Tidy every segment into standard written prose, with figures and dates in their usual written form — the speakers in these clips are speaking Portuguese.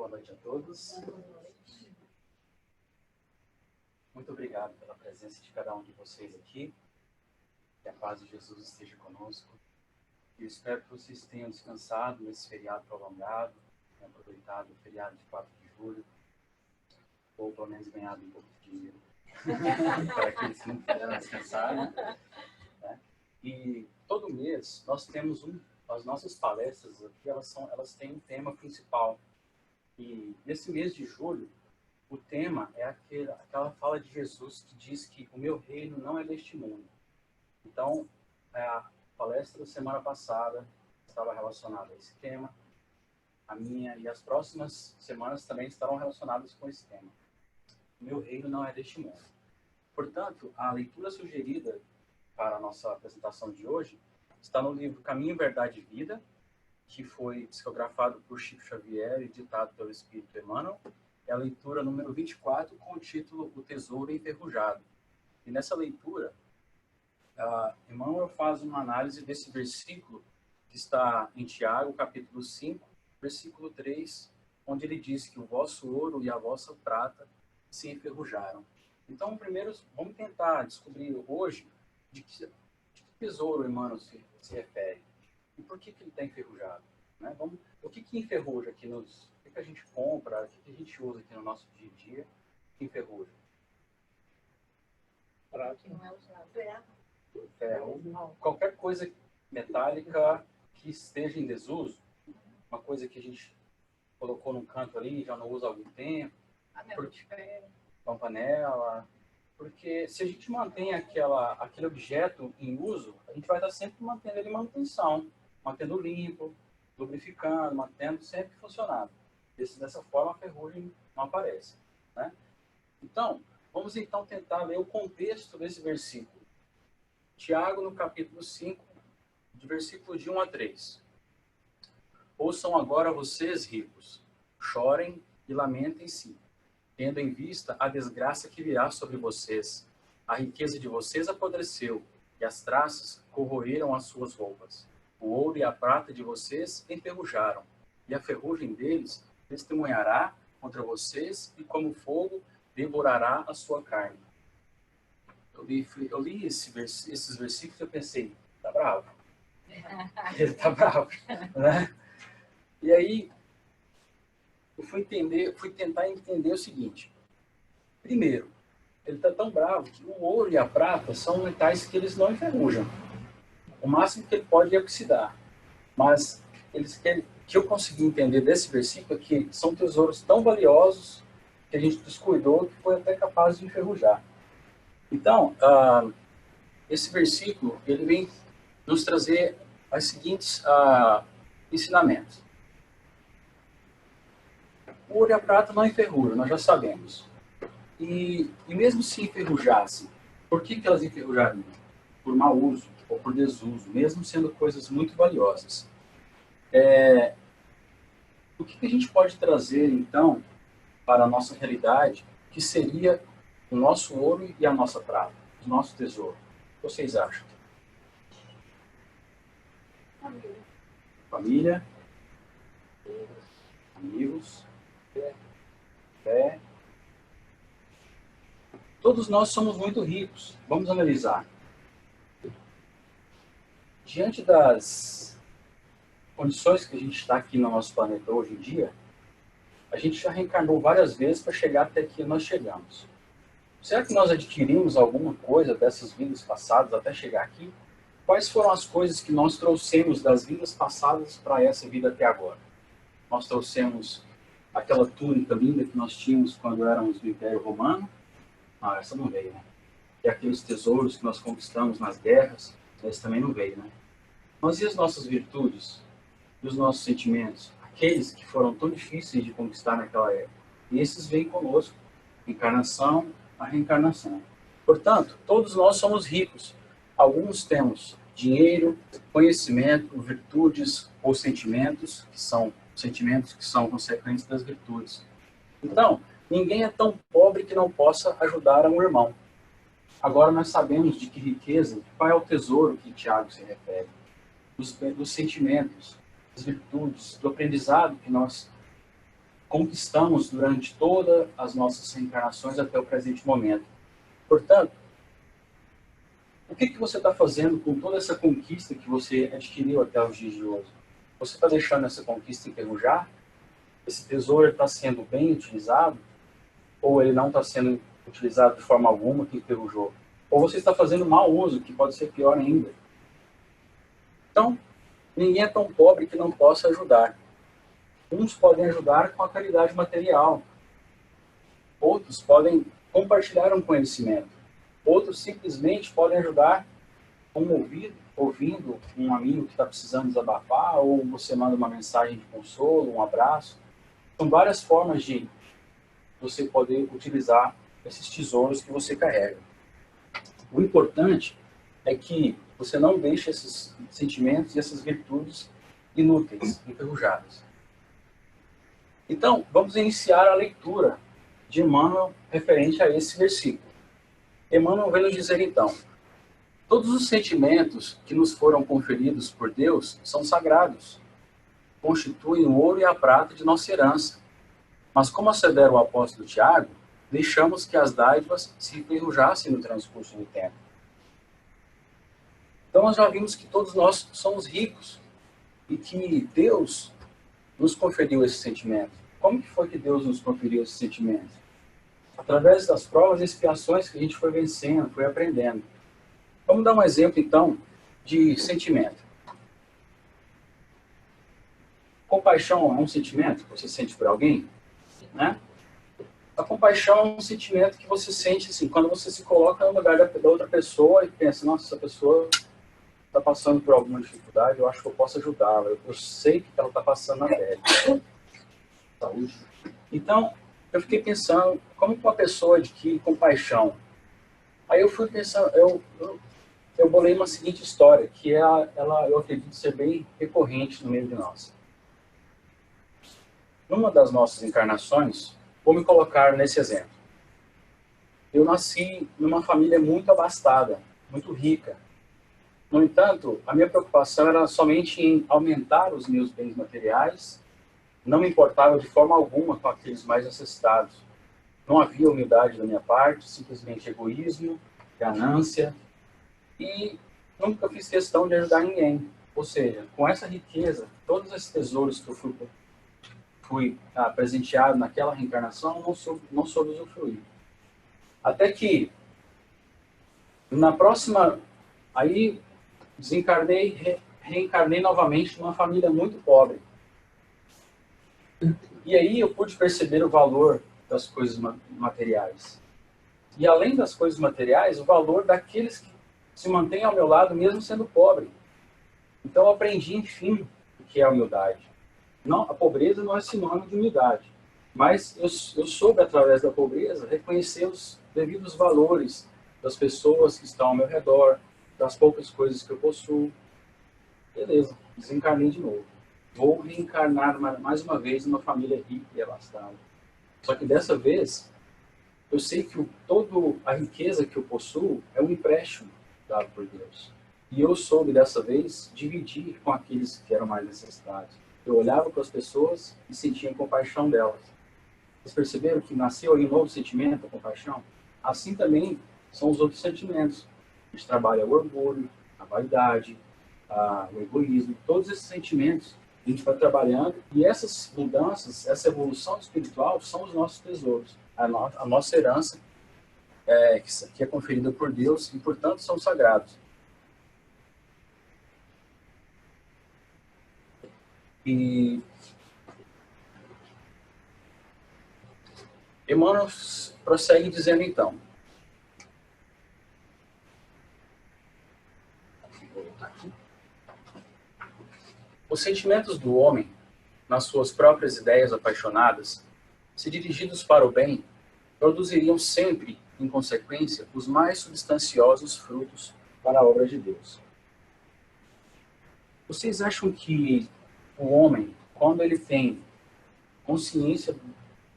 Boa noite a todos. Muito obrigado pela presença de cada um de vocês aqui. Que a paz de Jesus esteja conosco. Eu espero que vocês tenham descansado nesse feriado prolongado, tenham aproveitado o feriado de 4 de julho, ou pelo menos ganhado um pouco de dinheiro, para aqueles que não puderam descansar. Né? E todo mês nós temos as nossas palestras aqui, elas têm um tema principal. E nesse mês de julho, o tema é aquela fala de Jesus que diz que o meu reino não é deste mundo. Então, a palestra da semana passada estava relacionada a esse tema. A minha e as próximas semanas também estarão relacionadas com esse tema. O meu reino não é deste mundo. Portanto, a leitura sugerida para a nossa apresentação de hoje está no livro Caminho, Verdade e Vida, que foi psicografado por Chico Xavier e ditado pelo Espírito Emmanuel. É a leitura número 24, com o título O Tesouro Enferrujado. E nessa leitura, Emmanuel faz uma análise desse versículo que está em Tiago, capítulo 5, versículo 3, onde ele diz que o vosso ouro e a vossa prata se enferrujaram. Então, primeiro, vamos tentar descobrir hoje de que tesouro Emmanuel se refere. E por que ele está enferrujado? Né? O que enferruja aqui o que a gente compra, o que a gente usa aqui no nosso dia a dia, que enferruja? Que não é usado. Ferro. Qualquer coisa metálica que esteja em desuso, uma coisa que a gente colocou num canto ali, já não usa há algum tempo, uma panela, porque se a gente mantém aquele objeto em uso, a gente vai estar sempre mantendo ele em manutenção, mantendo limpo, lubrificando, mantendo sempre funcionando. Dessa forma, a ferrugem não aparece. Né? Então, vamos tentar ler o contexto desse versículo. Tiago, no capítulo 5, de versículo de 1 a 3. Ouçam agora vocês, ricos, chorem e lamentem-se, tendo em vista a desgraça que virá sobre vocês. A riqueza de vocês apodreceu, e as traças corroeram as suas roupas. O ouro e a prata de vocês enferrujaram, e a ferrugem deles testemunhará contra vocês, e como fogo devorará a sua carne. Eu li esses versículos e eu pensei, tá bravo? Ele tá bravo, né? E aí, eu fui tentar entender o seguinte. Primeiro, ele está tão bravo que o ouro e a prata são metais que eles não enferrujam. O máximo que ele pode é oxidar. Mas que eu consegui entender desse versículo é que são tesouros tão valiosos que a gente descuidou que foi até capaz de enferrujar. Então, esse versículo ele vem nos trazer os seguintes ensinamentos. O ouro e a prata não enferrujam, nós já sabemos. E mesmo se enferrujassem, por que elas enferrujariam? Por mau uso ou por desuso, mesmo sendo coisas muito valiosas. O que a gente pode trazer, então, para a nossa realidade, que seria o nosso ouro e a nossa prata, o nosso tesouro? O que vocês acham? Família. Amigos. Fé. Todos nós somos muito ricos. Vamos analisar. Diante das condições que a gente está aqui no nosso planeta hoje em dia, a gente já reencarnou várias vezes para chegar até aqui nós chegamos. Será que nós adquirimos alguma coisa dessas vidas passadas até chegar aqui? Quais foram as coisas que nós trouxemos das vidas passadas para essa vida até agora? Nós trouxemos aquela túnica linda que nós tínhamos quando éramos do Império Romano. Essa não veio, né? E aqueles tesouros que nós conquistamos nas guerras, esse também não veio, né? Mas e as nossas virtudes? E os nossos sentimentos? Aqueles que foram tão difíceis de conquistar naquela época. E esses vêm conosco. Encarnação a reencarnação. Portanto, todos nós somos ricos. Alguns temos dinheiro, conhecimento, virtudes ou sentimentos que são consequentes das virtudes. Então, ninguém é tão pobre que não possa ajudar um irmão. Agora nós sabemos de que riqueza, qual é o tesouro que Tiago se refere. Dos sentimentos, das virtudes, do aprendizado que nós conquistamos durante todas as nossas reencarnações até o presente momento. Portanto, o que você está fazendo com toda essa conquista que você adquiriu até os dias de hoje? Você está deixando essa conquista enferrujar? Esse tesouro está sendo bem utilizado? Ou ele não está sendo utilizado de forma alguma que enferrujou? Ou você está fazendo mau uso, que pode ser pior ainda? Então, ninguém é tão pobre que não possa ajudar. Uns podem ajudar com a caridade material. Outros podem compartilhar um conhecimento. Outros simplesmente podem ajudar com um ouvindo um amigo que está precisando desabafar, ou você manda uma mensagem de consolo, um abraço. São várias formas de você poder utilizar esses tesouros que você carrega. O importante é que você não deixe esses sentimentos e essas virtudes inúteis, enferrujadas. Então, vamos iniciar a leitura de Emmanuel referente a esse versículo. Emmanuel vem nos dizer então: todos os sentimentos que nos foram conferidos por Deus são sagrados, constituem o ouro e a prata de nossa herança. Mas, como assevera o apóstolo Tiago, deixamos que as dádivas se enferrujassem no transcurso do tempo. Então, nós já vimos que todos nós somos ricos e que Deus nos conferiu esse sentimento. Como que foi que Deus nos conferiu esse sentimento? Através das provas e expiações que a gente foi vencendo, foi aprendendo. Vamos dar um exemplo, então, de sentimento. Compaixão é um sentimento que você sente por alguém, né? A compaixão é um sentimento que você sente assim, quando você se coloca no lugar da outra pessoa e pensa: nossa, essa pessoa está passando por alguma dificuldade, eu acho que eu posso ajudá-la. Eu sei que ela está passando na pele. Saúde. Então, eu fiquei pensando, como que uma pessoa adquire compaixão? Aí eu fui pensando, eu bolei uma seguinte história, que ela, eu acredito ser bem recorrente no meio de nós. Numa das nossas encarnações, vou me colocar nesse exemplo. Eu nasci numa família muito abastada, muito rica. No entanto, a minha preocupação era somente em aumentar os meus bens materiais, não me importava de forma alguma com aqueles mais necessitados. Não havia humildade da minha parte, simplesmente egoísmo, ganância, e nunca fiz questão de ajudar ninguém. Ou seja, com essa riqueza, todos esses tesouros que eu fui presenteado naquela reencarnação, não soube usufruir. Até que, na próxima, aí desencarnei, reencarnei novamente numa família muito pobre. E aí eu pude perceber o valor das coisas materiais. E além das coisas materiais, o valor daqueles que se mantêm ao meu lado, mesmo sendo pobre. Então eu aprendi, enfim, o que é a humildade. Não, a pobreza não é sinônimo de humildade, mas eu soube, através da pobreza, reconhecer os devidos valores das pessoas que estão ao meu redor, das poucas coisas que eu possuo. Beleza, desencarnei de novo. Vou reencarnar mais uma vez numa família rica e abastada. Só que dessa vez, eu sei que toda a riqueza que eu possuo é um empréstimo dado por Deus. E eu soube, dessa vez, dividir com aqueles que eram mais necessitados. Eu olhava para as pessoas e sentia compaixão delas. Vocês perceberam que nasceu aí um novo sentimento, a compaixão? Assim também são os outros sentimentos. A gente trabalha o orgulho, a vaidade, o egoísmo, todos esses sentimentos a gente vai trabalhando, e essas mudanças, essa evolução espiritual são os nossos tesouros, a nossa herança que é conferida por Deus e, portanto, são sagrados. E Emmanuel prossegue dizendo então: os sentimentos do homem, nas suas próprias ideias apaixonadas, se dirigidos para o bem, produziriam sempre, em consequência, os mais substanciosos frutos para a obra de Deus. Vocês acham que o homem, quando ele tem consciência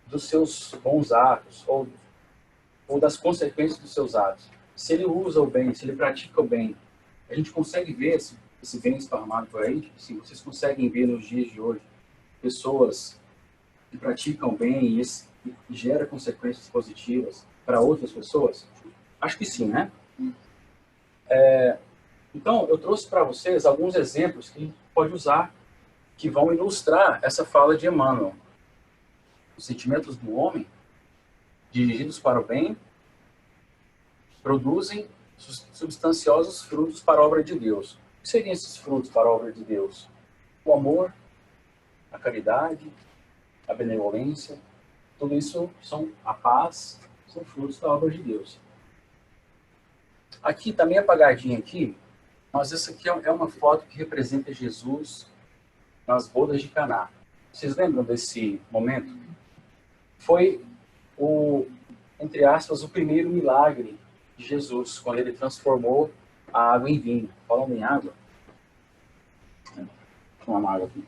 dos seus bons atos, ou das consequências dos seus atos, se ele usa o bem, se ele pratica o bem, a gente consegue ver esse bem esparramado por aí? Assim, vocês conseguem ver nos dias de hoje pessoas que praticam bem e gera consequências positivas para outras pessoas? Acho que sim, né? Então, eu trouxe para vocês alguns exemplos que a gente pode usar, que vão ilustrar essa fala de Emmanuel. Os sentimentos do homem, dirigidos para o bem, produzem substanciosos frutos para a obra de Deus. O que seriam esses frutos para a obra de Deus? O amor, a caridade, a benevolência, tudo isso são a paz, são frutos da obra de Deus. Aqui, tá meio apagadinho aqui, mas essa aqui é uma foto que representa Jesus nas bodas de Caná. Vocês lembram desse momento? Foi entre aspas, o primeiro milagre de Jesus, quando ele transformou a água em vinho. Falando em água, vou tomar água aqui.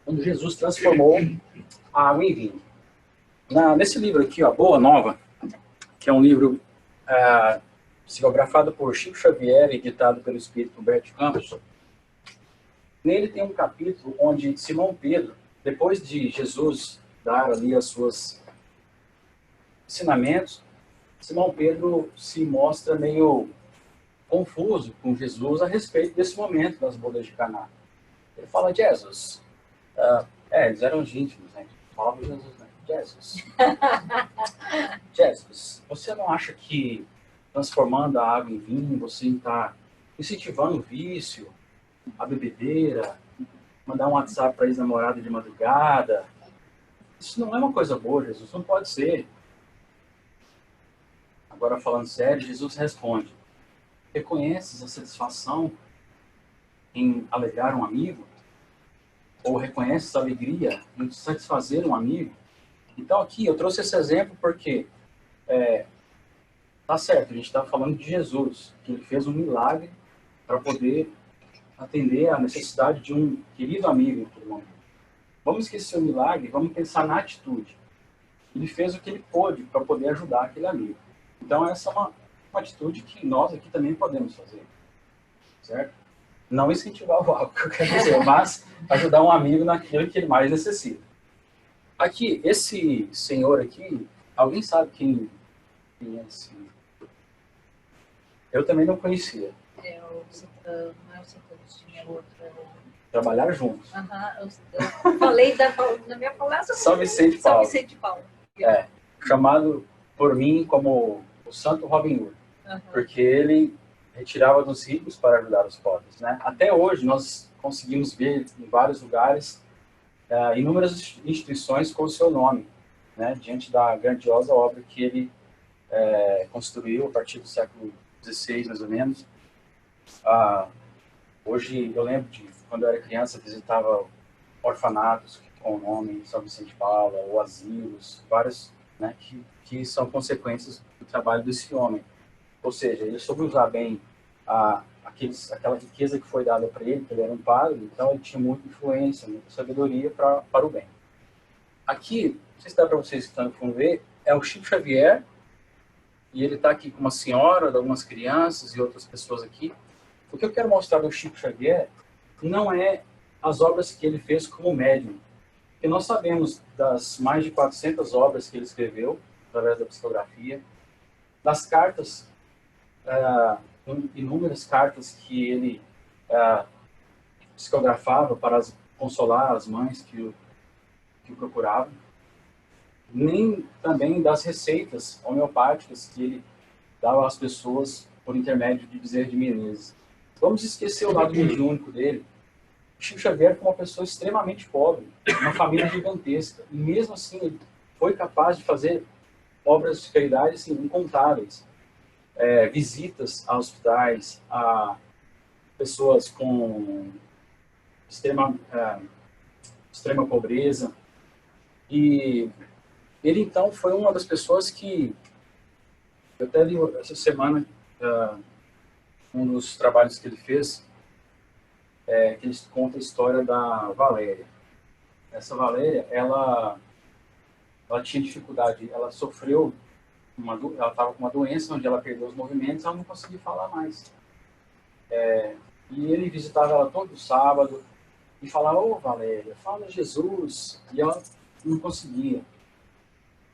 Quando Jesus transformou a água em vinho. Nesse livro aqui, ó, Boa Nova, que é um livro psicografado por Chico Xavier e editado pelo espírito Humberto Campos, nele tem um capítulo onde Simão Pedro, depois de Jesus dar ali as suas ensinamentos, Simão Pedro se mostra meio confuso com Jesus a respeito desse momento das bodas de Caná. Ele fala, Jesus, eles eram íntimos, né? Falava Jesus, né? Jesus, você não acha que transformando a água em vinho, você está incentivando o vício, a bebedeira, mandar um WhatsApp para ex-namorada de madrugada? Isso não é uma coisa boa, Jesus, não pode ser. Agora, falando sério, Jesus responde, reconheces a satisfação em alegrar um amigo? Ou reconheces a alegria em satisfazer um amigo? Então, aqui, eu trouxe esse exemplo porque tá certo, a gente está falando de Jesus, que ele fez um milagre para poder atender a necessidade de um querido amigo em todo momento. Vamos esquecer o milagre, vamos pensar na atitude. Ele fez o que ele pôde para poder ajudar aquele amigo. Então, essa é uma atitude que nós aqui também podemos fazer, certo? Não incentivar o álcool, que eu quero dizer, mas ajudar um amigo naquilo que ele mais necessita. Aqui, esse senhor aqui, alguém sabe quem é esse? Eu também não conhecia. Não é o Citano, tinha outro. Trabalharam juntos. Eu falei na minha palavra. São Vicente Paulo. São Vicente Paulo. Chamado por mim como o Santo Robin Hood, porque ele retirava dos ricos para ajudar os pobres, né? Até hoje nós conseguimos ver em vários lugares inúmeras instituições com o seu nome, né? Diante da grandiosa obra que ele construiu a partir do século XVI, mais ou menos. Hoje eu lembro de quando eu era criança, visitava orfanatos com o nome São Vicente Paulo, ou asilos, vários, né, que são consequências do trabalho desse homem. Ou seja, ele soube usar bem aquela riqueza que foi dada para ele, que ele era um padre, então ele tinha muita influência, muita sabedoria para o bem. Aqui, não sei se dá para vocês que estão no fundo ver, é o Chico Xavier, e ele está aqui com uma senhora, algumas crianças e outras pessoas aqui. O que eu quero mostrar do Chico Xavier não é as obras que ele fez como médium, porque nós sabemos das mais de 400 obras que ele escreveu, através da psicografia, das cartas, inúmeras cartas que ele psicografava para consolar as mães que o procuravam, nem também das receitas homeopáticas que ele dava às pessoas por intermédio de Bezerra de Menezes. Vamos esquecer o lado mediúnico dele. Chico Xavier foi uma pessoa extremamente pobre, uma família gigantesca, e mesmo assim ele foi capaz de fazer obras de caridade assim, incontáveis. Visitas a hospitais, a pessoas com extrema pobreza. E ele, então, foi uma das pessoas que... Eu até li essa semana um dos trabalhos que ele fez, que ele conta a história da Valéria. Essa Valéria, ela tinha dificuldade, ela sofreu, ela estava com uma doença onde ela perdeu os movimentos, ela não conseguia falar mais. E ele visitava ela todo sábado, e falava, ô Valéria, fala Jesus, e ela não conseguia.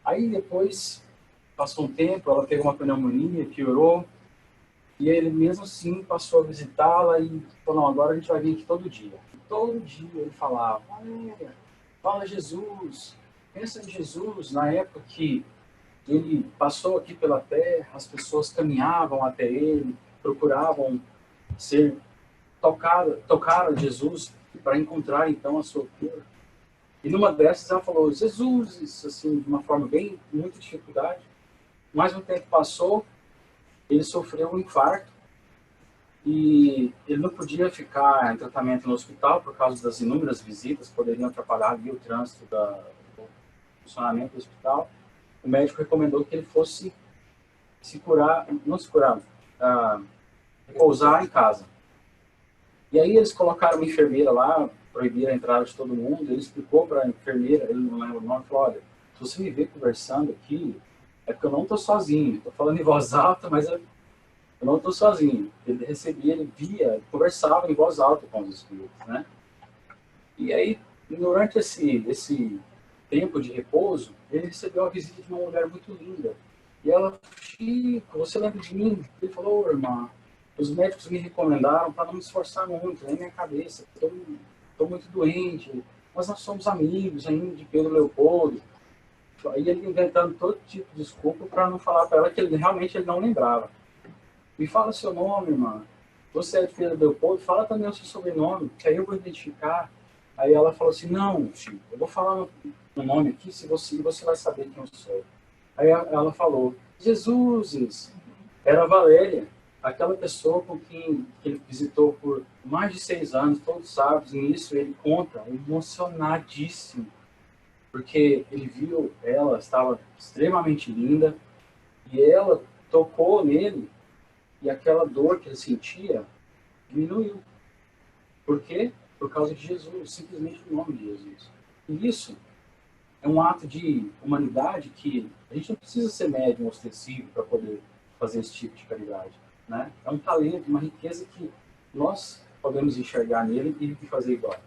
Aí depois, passou um tempo, ela pegou uma pneumonia, piorou, e ele mesmo assim passou a visitá-la e falou, não, agora a gente vai vir aqui todo dia. Todo dia ele falava, Valéria, fala Jesus, pensa em Jesus. Na época que ele passou aqui pela terra, as pessoas caminhavam até ele, procuravam ser tocar a Jesus para encontrar então a sua cura. E numa dessas ela falou, Jesus, isso assim, de uma forma bem, muita dificuldade. Mais um tempo passou, ele sofreu um infarto e ele não podia ficar em tratamento no hospital por causa das inúmeras visitas que poderiam atrapalhar ali o trânsito do funcionamento do hospital. O médico recomendou que ele fosse se curar, não se curar, repousar em casa. E aí eles colocaram uma enfermeira lá, proibiram a entrada de todo mundo, ele explicou para a enfermeira, ele não lembra o nome, falou, olha, se você me vê conversando aqui, é porque eu não estou sozinho, estou falando em voz alta, mas eu não estou sozinho. Ele recebia, ele via, conversava em voz alta com os espíritos, né? E aí, durante esse tempo de repouso, ele recebeu a visita de uma mulher muito linda. E ela, Chico, você lembra de mim? Ele falou, oh, irmã, os médicos me recomendaram para não me esforçar muito, na minha cabeça, estou muito doente, mas nós somos amigos ainda de Pedro Leopoldo. Aí ele inventando todo tipo de desculpa para não falar para ela que ele realmente não lembrava. Me fala seu nome, irmã. Você é de Pedro Leopoldo? Fala também o seu sobrenome, que aí eu vou identificar. Aí ela falou assim, não, Chico, eu vou falar o nome aqui, se você vai saber quem eu sou. Aí ela falou, Jesus, era a Valéria, aquela pessoa com quem ele visitou por mais de 6 anos, todos sábados, e nisso ele conta, emocionadíssimo, porque ele viu ela, estava extremamente linda, e ela tocou nele, e aquela dor que ele sentia diminuiu. Por quê? Por causa de Jesus, simplesmente o nome de Jesus. E isso é um ato de humanidade que a gente não precisa ser médium ostensivo para poder fazer esse tipo de caridade, né? É um talento, uma riqueza que nós podemos enxergar nele e fazer igual.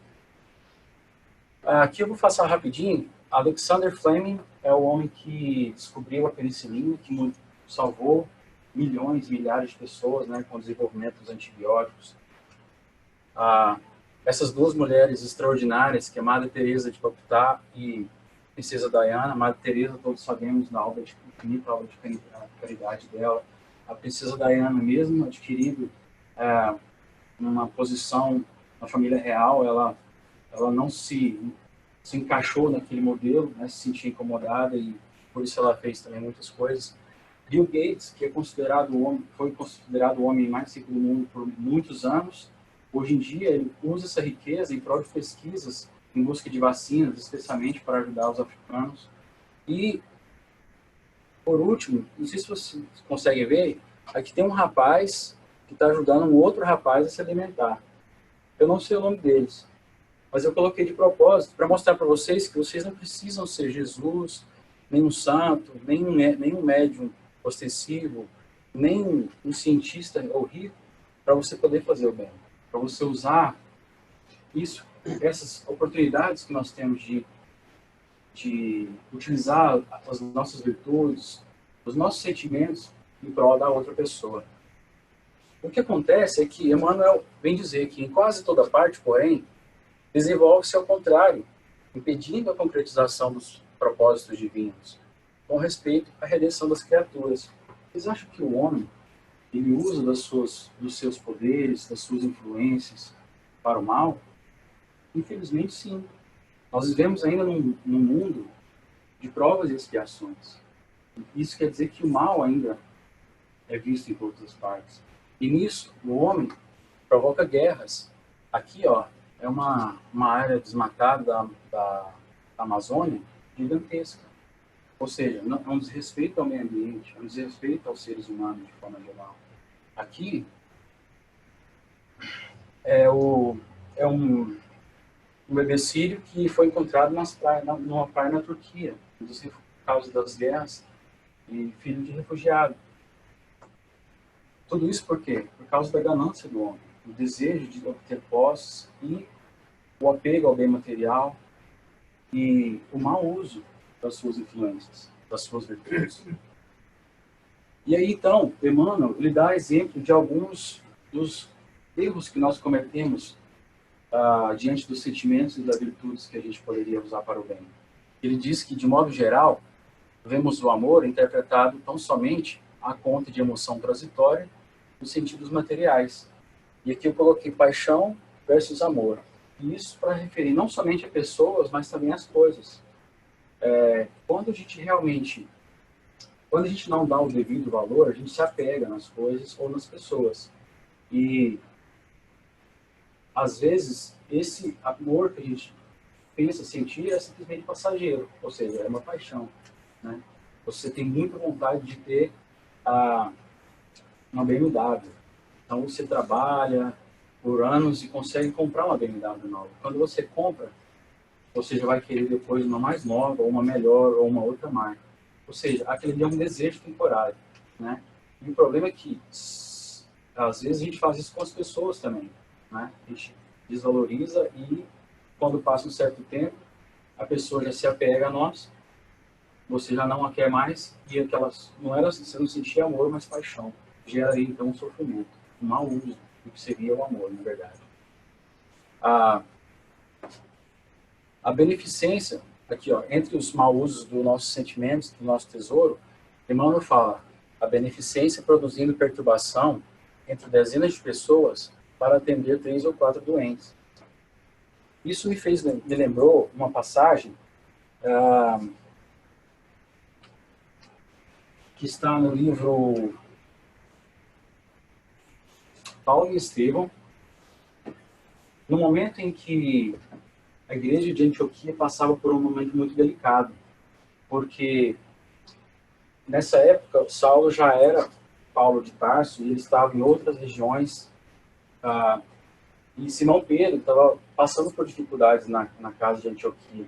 Aqui eu vou passar rapidinho. Alexander Fleming é o homem que descobriu a penicilina, que salvou milhões, milhares de pessoas, né, com o desenvolvimento dos antibióticos. Essas duas mulheres extraordinárias, que é Madre Teresa de Calcutá e Princesa Diana. Madre Teresa, todos sabemos da obra de infinita obra de caridade dela. A Princesa Diana mesmo, adquirindo uma posição na família real, ela não se encaixou naquele modelo, né, se sentia incomodada e por isso ela fez também muitas coisas. Bill Gates, que foi considerado o homem mais rico do mundo por muitos anos, hoje em dia ele usa essa riqueza em prol de pesquisas em busca de vacinas, especialmente para ajudar os africanos. E, por último, não sei se vocês conseguem ver, aqui tem um rapaz que está ajudando um outro rapaz a se alimentar. Eu não sei o nome deles, mas eu coloquei de propósito para mostrar para vocês que vocês não precisam ser Jesus, nem um santo, nem um médium ostensivo, nem um cientista ou rico, para você poder fazer o bem, para você usar isso, essas oportunidades que nós temos de utilizar as nossas virtudes, os nossos sentimentos em prol da outra pessoa. O que acontece é que Emmanuel vem dizer que em quase toda parte, porém, desenvolve-se ao contrário, impedindo a concretização dos propósitos divinos, com respeito à redenção das criaturas. Vocês acham que o homem ele usa dos seus poderes, das suas influências para o mal? Infelizmente, sim. Nós vivemos ainda num mundo de provas e expiações. Isso quer dizer que o mal ainda é visto em todas as partes. E nisso, o homem provoca guerras. Aqui, ó, é uma área desmatada da Amazônia gigantesca. Ou seja, é um desrespeito ao meio ambiente, é um desrespeito aos seres humanos de forma geral. Aqui é um bebê sírio que foi encontrado numa praia na Turquia, por causa das guerras, e filho de refugiado. Tudo isso por quê? Por causa da ganância do homem, o desejo de obter posses e o apego ao bem material e o mau uso das suas influências, das suas virtudes. E aí, então, Emmanuel, ele dá exemplo de alguns dos erros que nós cometemos diante dos sentimentos e das virtudes que a gente poderia usar para o bem. Ele diz que, de modo geral, vemos o amor interpretado tão somente à conta de emoção transitória nos sentidos materiais. E aqui eu coloquei paixão versus amor. E isso para referir não somente a pessoas, mas também às coisas. Quando a gente não dá o devido valor, a gente se apega nas coisas ou nas pessoas. E, às vezes, esse amor que a gente pensa sentir é simplesmente passageiro, ou seja, é uma paixão, né? Você tem muita vontade de ter uma BMW. Então, você trabalha por anos e consegue comprar uma BMW nova. Quando você compra, você já vai querer depois uma mais nova, ou uma melhor, ou uma outra marca. Ou seja, aquele é um desejo temporário, né? E o problema é que, às vezes, a gente faz isso com as pessoas também, né? A gente desvaloriza e, quando passa um certo tempo, a pessoa já se apega a nós, você já não a quer mais, e aquelas, não era, você não sentia amor, mas paixão. Geraria, então, um sofrimento, um mau uso do que seria o amor, na verdade. A beneficência, aqui, ó, entre os maus usos dos nossos sentimentos, do nosso tesouro, Emmanuel fala, a beneficência produzindo perturbação entre dezenas de pessoas para atender 3 ou 4 doentes. Isso me lembrou uma passagem que está no livro Paulo e Estevão, no momento em que a igreja de Antioquia passava por um momento muito delicado, porque nessa época Saulo já era Paulo de Tarso e ele estava em outras regiões, e Simão Pedro estava passando por dificuldades na casa de Antioquia,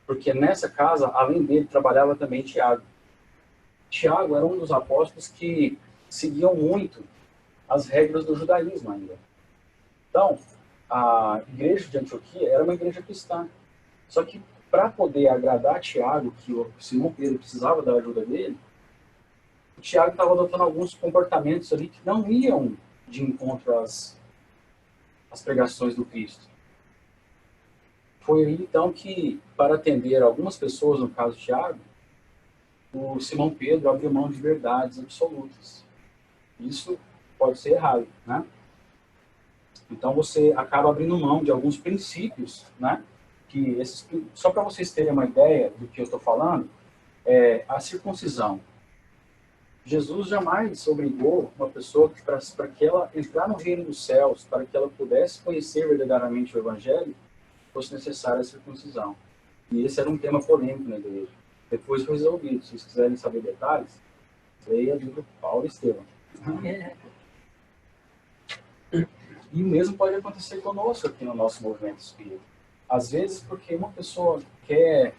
porque nessa casa, além dele, trabalhava também Tiago. Tiago era um dos apóstolos que seguiam muito as regras do judaísmo ainda. Então, a igreja de Antioquia era uma igreja cristã. Só que, para poder agradar Tiago, que o Simão Pedro precisava da ajuda dele, o Tiago estava adotando alguns comportamentos ali que não iam de encontro às pregações do Cristo. Foi aí, então, que, para atender algumas pessoas, no caso de Tiago, o Simão Pedro abriu mão de verdades absolutas. Isso pode ser errado, né? Então, você acaba abrindo mão de alguns princípios, né? Só para vocês terem uma ideia do que eu estou falando, a circuncisão. Jesus jamais obrigou uma pessoa para que ela entrar no reino dos céus, para que ela pudesse conhecer verdadeiramente o Evangelho, fosse necessária a circuncisão. E esse era um tema polêmico na igreja. Depois foi resolvido. Se vocês quiserem saber detalhes, leia o livro Paulo e Estevão. E o mesmo pode acontecer conosco aqui no nosso movimento espírita. Às vezes, porque uma pessoa quer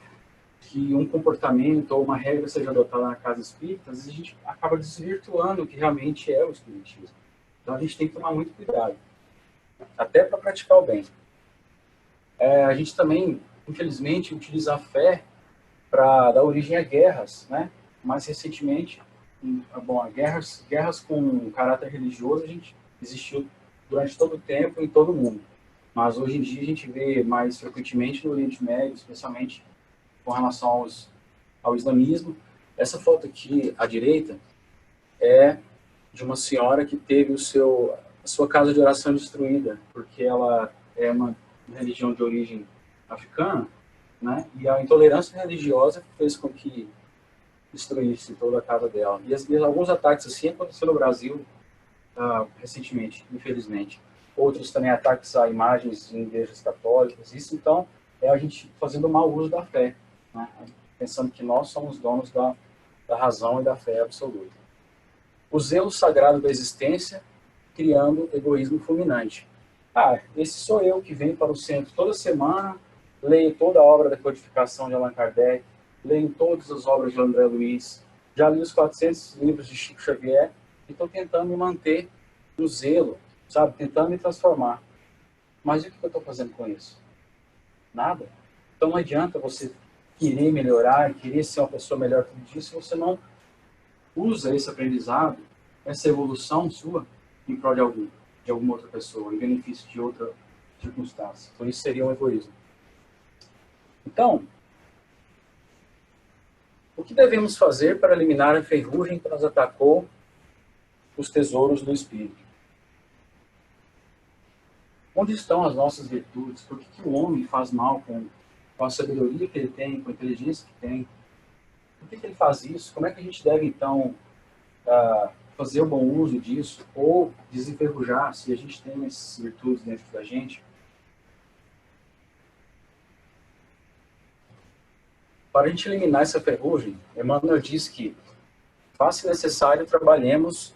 que um comportamento ou uma regra seja adotada na casa espírita, às vezes a gente acaba desvirtuando o que realmente é o espiritismo. Então a gente tem que tomar muito cuidado, até para praticar o bem. A gente também, infelizmente, utiliza a fé para dar origem a guerras, né? Mais recentemente, guerras com caráter religioso, a gente existiu durante todo o tempo em todo o mundo. Mas hoje em dia a gente vê mais frequentemente no Oriente Médio, especialmente com relação ao islamismo. Essa foto aqui à direita é de uma senhora que teve a sua casa de oração destruída, porque ela é uma religião de origem africana, né? E a intolerância religiosa fez com que destruísse toda a casa dela. E alguns ataques assim aconteceram no Brasil recentemente, infelizmente. Outros também ataques a imagens em igrejas católicas. Isso, então, é a gente fazendo mau uso da fé, né? Pensando que nós somos donos da razão e da fé absoluta. O zelo sagrado da existência, criando egoísmo fulminante. Esse sou eu que venho para o centro toda semana, leio toda a obra da codificação de Allan Kardec, leio todas as obras de André Luiz, já li os 400 livros de Chico Xavier e estou tentando me manter no zelo, sabe? Tentando me transformar. Mas o que eu estou fazendo com isso? Nada. Então não adianta você querer melhorar, querer ser uma pessoa melhor tudo isso, se você não usa esse aprendizado, essa evolução sua, em prol de alguma outra pessoa, em benefício de outra circunstância. Então isso seria um egoísmo. Então, o que devemos fazer para eliminar a ferrugem que nos atacou os tesouros do Espírito? Onde estão as nossas virtudes? Por que o homem faz mal com a sabedoria que ele tem, com a inteligência que tem? Por que ele faz isso? Como é que a gente deve, então, fazer o bom uso disso? Ou desenferrujar, se a gente tem essas virtudes dentro da gente? Para a gente eliminar essa ferrugem, Emmanuel diz que faz-se necessário trabalhemos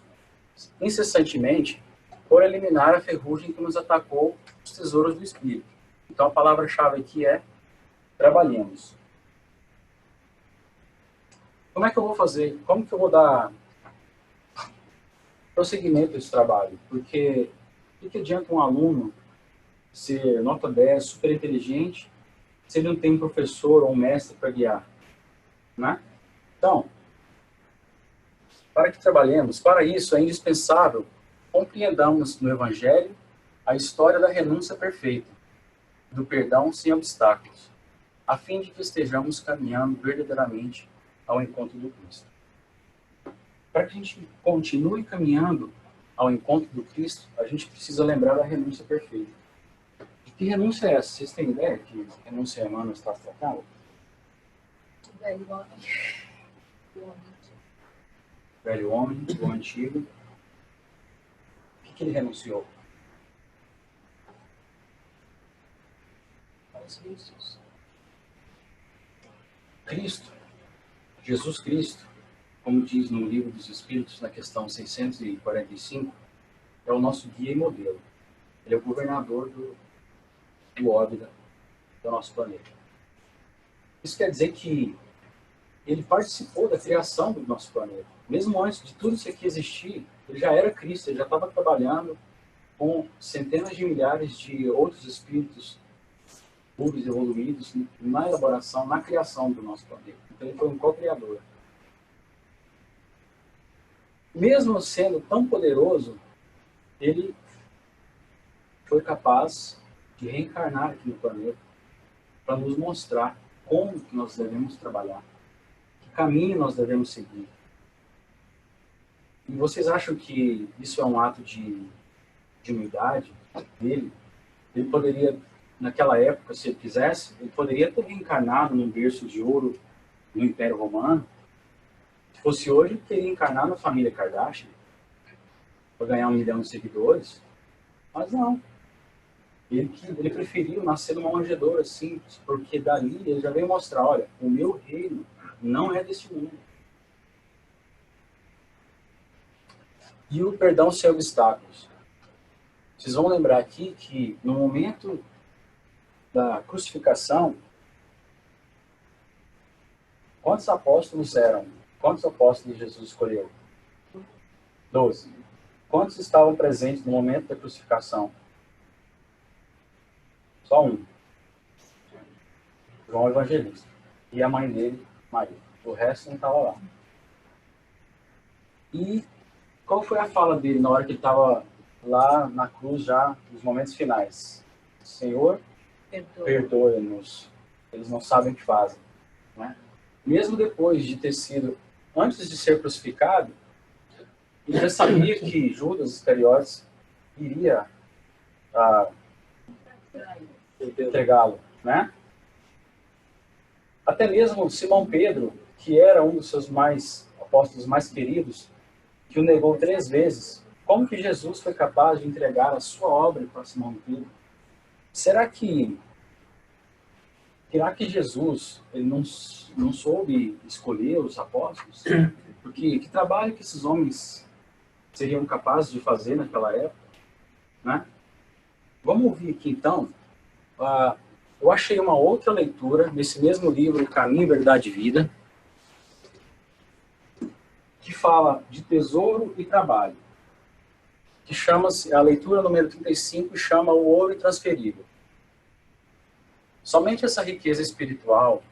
incessantemente por eliminar a ferrugem que nos atacou os tesouros do Espírito. Então a palavra-chave aqui é trabalhemos. Como é que eu vou fazer? Como que eu vou dar prosseguimento a esse trabalho? Porque o que adianta um aluno ser nota 10, super inteligente, se ele não tem um professor ou um mestre para guiar? Né? Então, para que trabalhemos, para isso é indispensável compreendamos no Evangelho a história da renúncia perfeita, do perdão sem obstáculos, a fim de que estejamos caminhando verdadeiramente ao encontro do Cristo. Para que a gente continue caminhando ao encontro do Cristo, a gente precisa lembrar da renúncia perfeita. De que renúncia é essa? Vocês têm ideia que renúncia Emmanuel está tratando? Velho homem. Velho homem, o antigo. O que ele renunciou? Aos vícios. Cristo, Jesus Cristo, como diz no Livro dos Espíritos, na questão 645, é o nosso guia e modelo. Ele é o governador do órbita do nosso planeta. Isso quer dizer que ele participou da criação do nosso planeta. Mesmo antes de tudo isso aqui existir, ele já era Cristo, ele já estava trabalhando com centenas de milhares de outros espíritos puros, evoluídos, na elaboração, na criação do nosso planeta. Então ele foi um co-criador. Mesmo sendo tão poderoso, ele foi capaz de reencarnar aqui no planeta para nos mostrar como que nós devemos trabalhar, que caminho nós devemos seguir. E vocês acham que isso é um ato de humildade dele? Ele poderia, naquela época, se ele quisesse, ele poderia ter reencarnado num berço de ouro no Império Romano. Se fosse hoje, ele queria encarnar na família Kardashian para ganhar 1 milhão de seguidores. Mas não. Ele preferiu nascer numa manjedoura simples, porque dali ele já veio mostrar, olha, o meu reino não é deste mundo. E o perdão sem obstáculos. Vocês vão lembrar aqui que no momento da crucificação, quantos apóstolos eram? Quantos apóstolos Jesus escolheu? 12. Quantos estavam presentes no momento da crucificação? Só um. João Evangelista. E a mãe dele, Maria. O resto não estava lá. E qual foi a fala dele na hora que ele estava lá na cruz, já nos momentos finais? Senhor, perdoe-nos. Eles não sabem o que fazem. Né? Mesmo depois de ter sido, antes de ser crucificado, ele já sabia que Judas Iscariotes iria entregá-lo, né? Até mesmo Simão Pedro, que era um dos seus apóstolos mais queridos, que o negou 3 vezes. Como que Jesus foi capaz de entregar a sua obra para Simão Pedro? Será que Jesus ele não soube escolher os apóstolos? Porque que trabalho que esses homens seriam capazes de fazer naquela época? Né? Vamos ouvir aqui então. Eu achei uma outra leitura nesse mesmo livro, Caminho, Verdade e Vida, que fala de tesouro e trabalho, que chama-se, a leitura número 35 chama o ouro intransferível. Somente essa riqueza espiritual,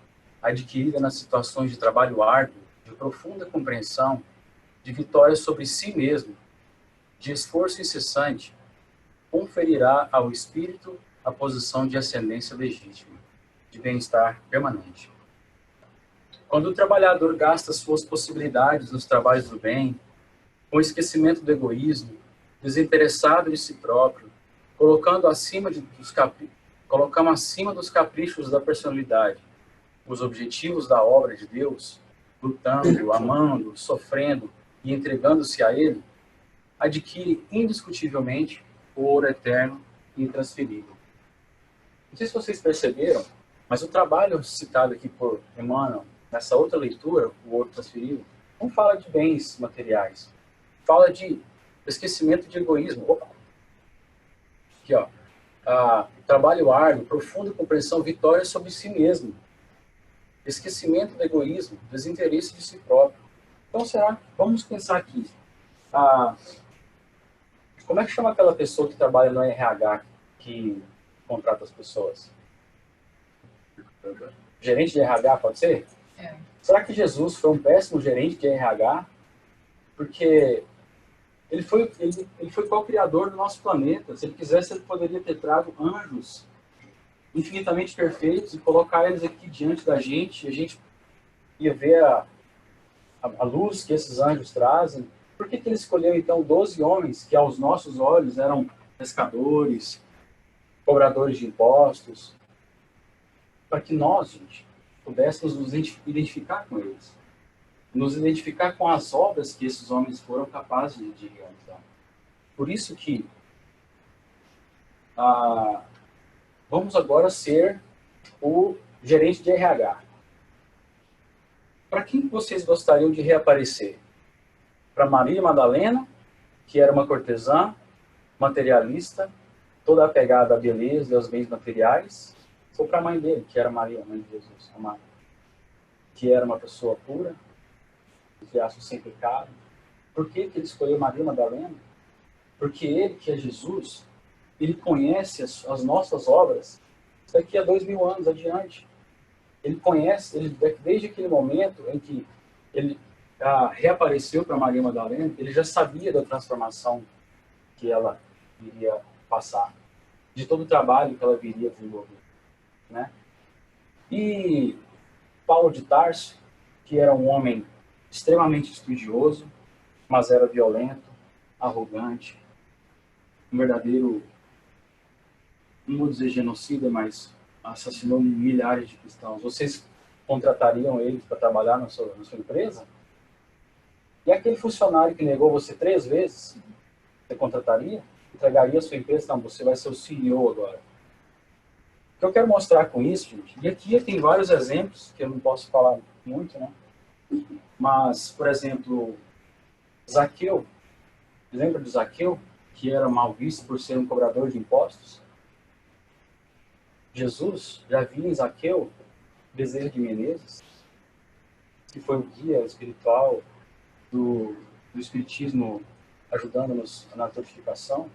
adquirida nas situações de trabalho árduo, de profunda compreensão, de vitória sobre si mesmo, de esforço incessante, conferirá ao espírito a posição de ascendência legítima, de bem-estar permanente. Quando o trabalhador gasta suas possibilidades nos trabalhos do bem, com esquecimento do egoísmo, desinteressado de si próprio, colocando acima dos caprichos da personalidade os objetivos da obra de Deus, lutando, amando, sofrendo e entregando-se a Ele, adquire indiscutivelmente o ouro eterno e intransferível. Não sei se vocês perceberam, mas o trabalho citado aqui por Emmanuel, nessa outra leitura, o ouro transferível, não fala de bens materiais, fala de esquecimento de egoísmo. Opa! Aqui, ó. Trabalho árduo, profunda compreensão, vitória sobre si mesmo. Esquecimento do egoísmo, desinteresse de si próprio. Então, vamos pensar aqui. Como é que chama aquela pessoa que trabalha no RH, que contrata as pessoas? Gerente de RH, pode ser? É. Será que Jesus foi um péssimo gerente de RH? Porque ele foi co-criador do nosso planeta. Se ele quisesse, ele poderia ter trago anjos infinitamente perfeitos e colocar eles aqui diante da gente. E a gente ia ver a luz que esses anjos trazem. Por que ele escolheu, então, 12 homens que, aos nossos olhos, eram pescadores, cobradores de impostos? Para que nós, gente, pudéssemos nos identificar com eles. Nos identificar com as obras que esses homens foram capazes de realizar. Por isso que vamos agora ser o gerente de RH. Para quem vocês gostariam de reaparecer? Para Maria Madalena, que era uma cortesã, materialista, toda apegada à beleza e aos bens materiais, ou para a mãe dele, que era Maria, mãe de Jesus, amada, que era uma pessoa pura, que acha sem pecado. Por que ele escolheu Maria Madalena? Porque ele, que é Jesus, ele conhece as nossas obras daqui a 2000 anos adiante. Ele conhece, desde aquele momento em que ele reapareceu para Maria Madalena, ele já sabia da transformação que ela iria passar, de todo o trabalho que ela viria desenvolver, né? E Paulo de Tarso, que era um homem extremamente estudioso, mas era violento, arrogante, um verdadeiro, não vou dizer genocida, mas assassinou milhares de cristãos. Vocês contratariam ele para trabalhar na sua empresa? E aquele funcionário que negou você 3 vezes, você contrataria? Entregaria a sua empresa? Não, você vai ser o CEO agora. O que eu quero mostrar com isso, gente, e aqui tem vários exemplos, que eu não posso falar muito, né? Mas, por exemplo, Zaqueu, lembra de Zaqueu, que era mal visto por ser um cobrador de impostos? Jesus já via em Zaqueu Bezerra de Menezes, que foi o guia espiritual do Espiritismo, ajudando-nos na turificação.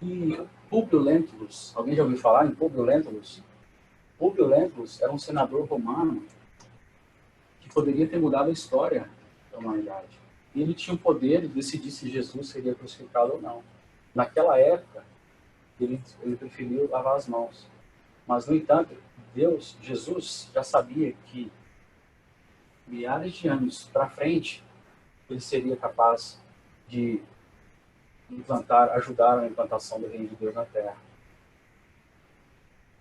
E Públio Lentulus, alguém já ouviu falar em Públio Lentulus? Públio Lentulus era um senador romano que poderia ter mudado a história da humanidade. E ele tinha o poder de decidir se Jesus seria crucificado ou não. Naquela época, ele preferiu lavar as mãos. Mas, no entanto, Jesus, já sabia que milhares de anos para frente, ele seria capaz de ajudar a implantação do reino de Deus na Terra.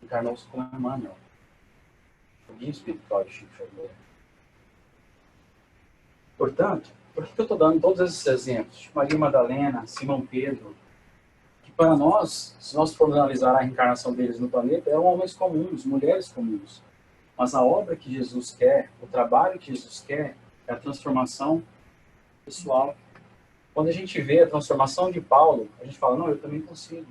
Encarnou-se como Emmanuel, o guia espiritual de Chico Xavier. Portanto, por que eu estou dando todos esses exemplos? Maria Madalena, Simão Pedro, que para nós, se nós formos analisar a reencarnação deles no planeta, eram homens comuns, mulheres comuns. Mas a obra que Jesus quer, o trabalho que Jesus quer, é a transformação pessoal. Quando a gente vê a transformação de Paulo, a gente fala, não, eu também consigo.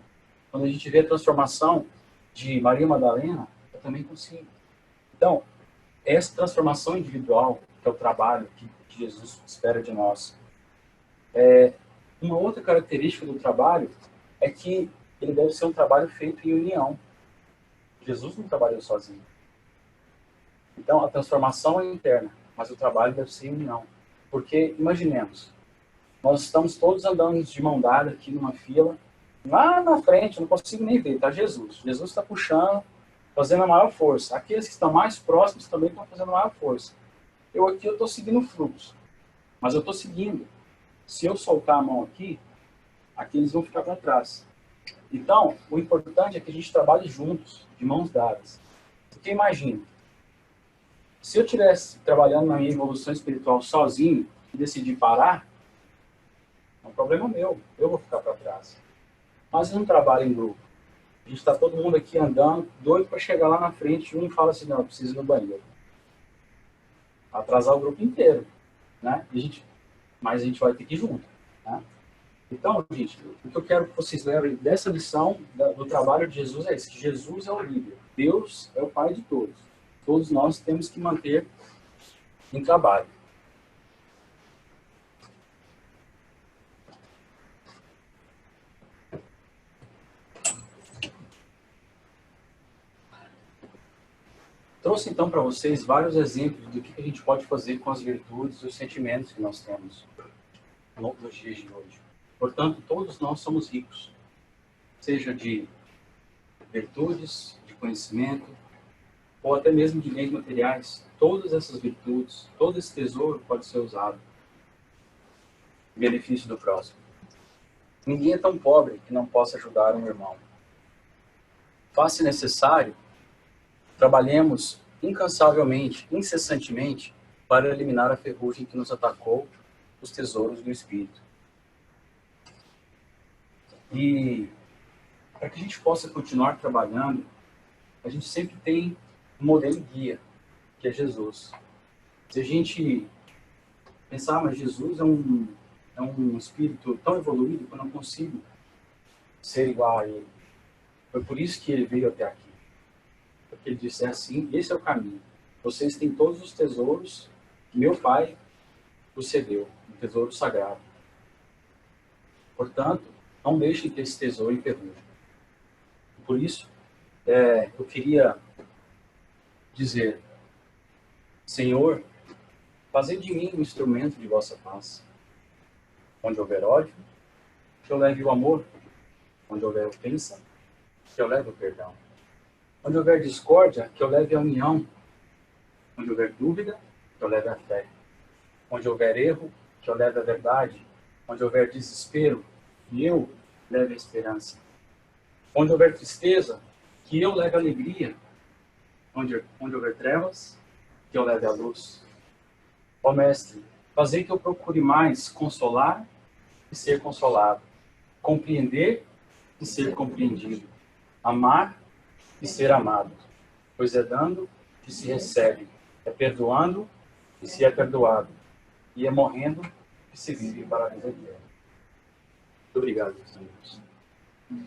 Quando a gente vê a transformação de Maria Madalena, eu também consigo. Então, essa transformação individual, que é o trabalho que Jesus espera de nós. Uma outra característica do trabalho é que ele deve ser um trabalho feito em união. Jesus não trabalhou sozinho. Então, a transformação é interna, mas o trabalho deve ser em união. Porque, imaginemos, nós estamos todos andando de mão dada aqui numa fila, lá na frente, eu não consigo nem ver, está Jesus. Jesus está puxando, fazendo a maior força. Aqueles que estão mais próximos também estão fazendo a maior força. Eu aqui eu estou seguindo o fluxo, mas eu estou seguindo. Se eu soltar a mão aqui, eles vão ficar para trás. Então, o importante é que a gente trabalhe juntos, de mãos dadas. Porque imagina, se eu estivesse trabalhando na minha evolução espiritual sozinho e decidir parar, é um problema meu, eu vou ficar para trás. Mas eu não trabalho em grupo. A gente está todo mundo aqui andando, doido para chegar lá na frente, e um fala assim, não, eu preciso ir no banheiro. Atrasar o grupo inteiro, né? Mas a gente vai ter que ir junto, né? Então, gente, o que eu quero que vocês levem dessa lição do trabalho de Jesus é isso, que Jesus é o líder, Deus é o Pai de todos. Todos nós temos que manter em trabalho. Trouxe então para vocês vários exemplos do que a gente pode fazer com as virtudes e os sentimentos que nós temos nos dias de hoje. Portanto, todos nós somos ricos, seja de virtudes, de conhecimento, ou até mesmo de bens materiais. Todas essas virtudes, todo esse tesouro pode ser usado em benefício do próximo. Ninguém é tão pobre que não possa ajudar um irmão. Faz-se necessário, trabalhemos incansavelmente, incessantemente, para eliminar a ferrugem que nos atacou, os tesouros do Espírito. E para que a gente possa continuar trabalhando, a gente sempre tem um modelo guia, que é Jesus. Se a gente pensar, mas Jesus é um espírito tão evoluído que eu não consigo ser igual a ele. Foi por isso que ele veio até aqui. Porque ele disse, é assim, esse é o caminho. Vocês têm todos os tesouros que meu Pai vos cedeu, um tesouro sagrado. Portanto, não deixem que esse tesouro enferruje. Por isso, eu queria dizer, Senhor, fazei de mim um instrumento de vossa paz. Onde houver ódio, que eu leve o amor. Onde houver ofensa, que eu leve o perdão. Onde houver discórdia, que eu leve a união. Onde houver dúvida, que eu leve a fé. Onde houver erro, que eu leve a verdade. Onde houver desespero, que eu leve a esperança. Onde houver tristeza, que eu leve a alegria. Onde houver trevas, que eu leve a luz. Ó Mestre, fazei que eu procure mais consolar e ser consolado. Compreender e ser compreendido. Amar e ser amado. Pois é dando que se recebe. É perdoando que se é perdoado. E é morrendo que se vive para a vida eterna. Muito obrigado, meus amigos.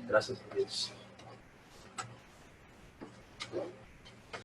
Graças a Deus.